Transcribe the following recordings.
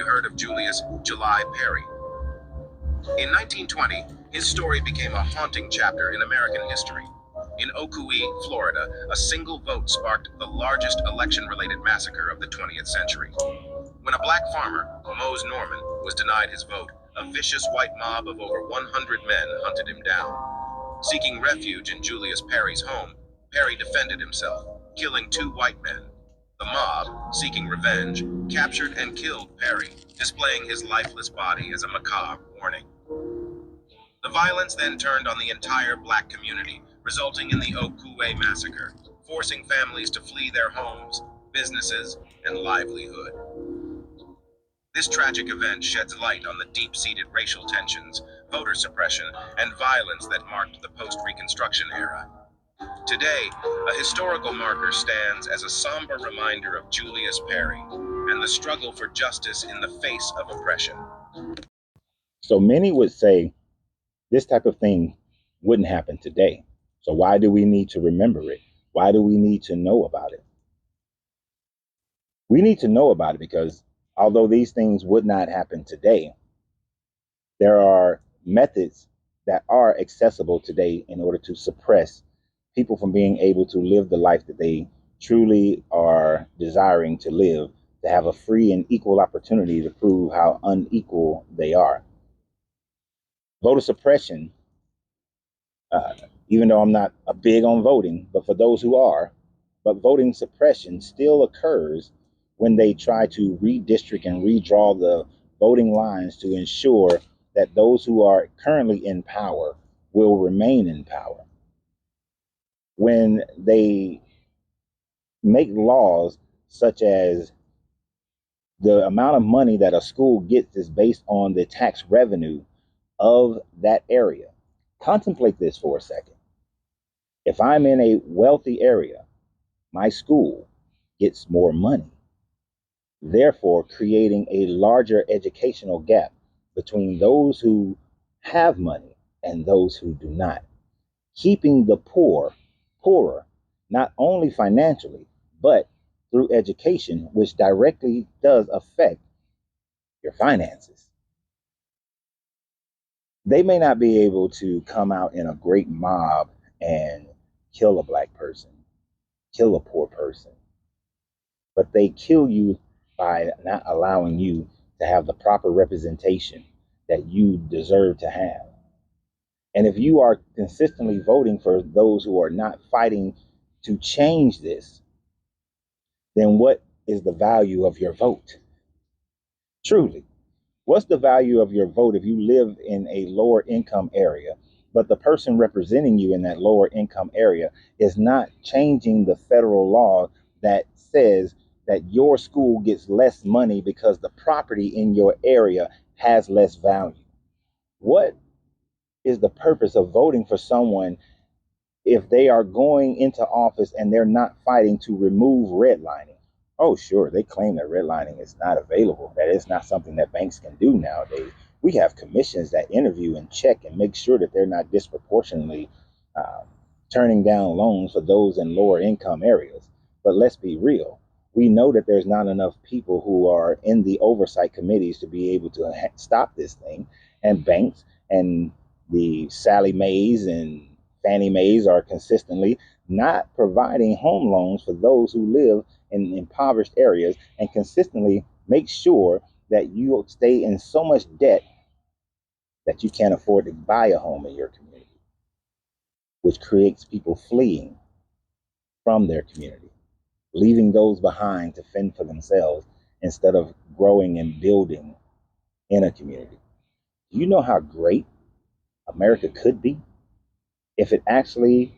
heard of Julius July Perry? In 1920, his story became a haunting chapter in American history. In Ocoee, Florida, a single vote sparked the largest election-related massacre of the 20th century. When a black farmer, Mose Norman, was denied his vote, a vicious white mob of over 100 men hunted him down. Seeking refuge in Julius Perry's home, Perry defended himself, killing 2 white men. The mob, seeking revenge, captured and killed Perry, displaying his lifeless body as a macabre warning. The violence then turned on the entire black community, resulting in the Ocoee massacre, forcing families to flee their homes, businesses, and livelihood. This tragic event sheds light on the deep-seated racial tensions, voter suppression, and violence that marked the post-Reconstruction era. Today, a historical marker stands as a somber reminder of Julius Perry and the struggle for justice in the face of oppression. So many would say this type of thing wouldn't happen today. So why do we need to remember it? Why do we need to know about it? We need to know about it because although these things would not happen today, there are methods that are accessible today in order to suppress people from being able to live the life that they truly are desiring to live, to have a free and equal opportunity to prove how unequal they are. Voter suppression, even though I'm not a big on voting, but for those who are, but voting suppression still occurs when they try to redistrict and redraw the voting lines to ensure that those who are currently in power will remain in power. When they make laws such as the amount of money that a school gets is based on the tax revenue of that area. Contemplate this for a second. If I'm in a wealthy area, my school gets more money, therefore creating a larger educational gap between those who have money and those who do not, keeping the poor poorer, not only financially, but through education, which directly does affect your finances. They may not be able to come out in a great mob and kill a black person, kill a poor person, but they kill you by not allowing you to have the proper representation that you deserve to have. And if you are consistently voting for those who are not fighting to change this, then what is the value of your vote? Truly, what's the value of your vote if you live in a lower income area, but the person representing you in that lower income area is not changing the federal law that says that your school gets less money because the property in your area has less value? What is the purpose of voting for someone if they are going into office and they're not fighting to remove redlining? Oh, sure, they claim that redlining is not available, that it's not something that banks can do nowadays. We have commissions that interview and check and make sure that they're not disproportionately turning down loans for those in lower income areas. But let's be real. We know that there's not enough people who are in the oversight committees to be able to stop this thing. And banks and the Sally Mays and Fannie Mays are consistently not providing home loans for those who live in impoverished areas, and consistently make sure that you stay in so much debt that you can't afford to buy a home in your community, which creates people fleeing from their community, leaving those behind to fend for themselves instead of growing and building in a community. Do you know how great America could be if it actually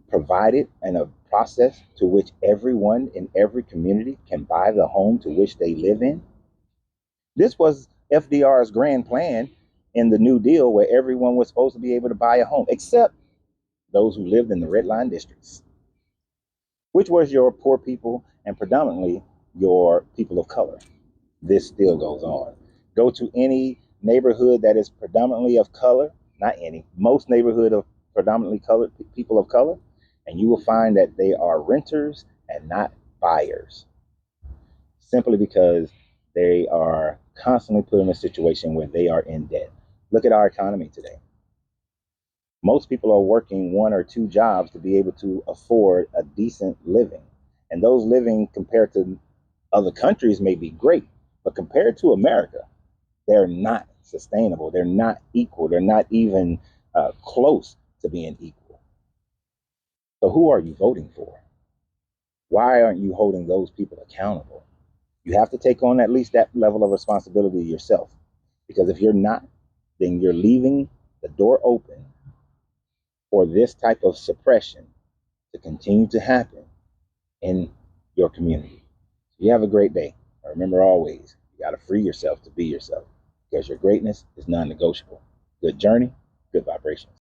provided a process to which everyone in every community can buy the home to which they live in? This was FDR's grand plan in the New Deal, where everyone was supposed to be able to buy a home, except those who lived in the red line districts, which was your poor people and predominantly your people of color. This still goes on. Go to any neighborhood that is predominantly of color, not any, most neighborhood of predominantly colored people of color, and you will find that they are renters and not buyers, simply because They are constantly put in a situation where they are in debt. Look at our economy today. Most people are working one or two jobs to be able to afford a decent living. And those living compared to other countries may be great, but compared to America, they're not sustainable. They're not equal. They're not even close to being equal. So who are you voting for? Why aren't you holding those people accountable? You have to take on at least that level of responsibility yourself. Because if you're not, then you're leaving the door open for this type of suppression to continue to happen in your community. You have a great day. Remember always, you got to free yourself to be yourself because your greatness is non-negotiable. Good journey, good vibrations.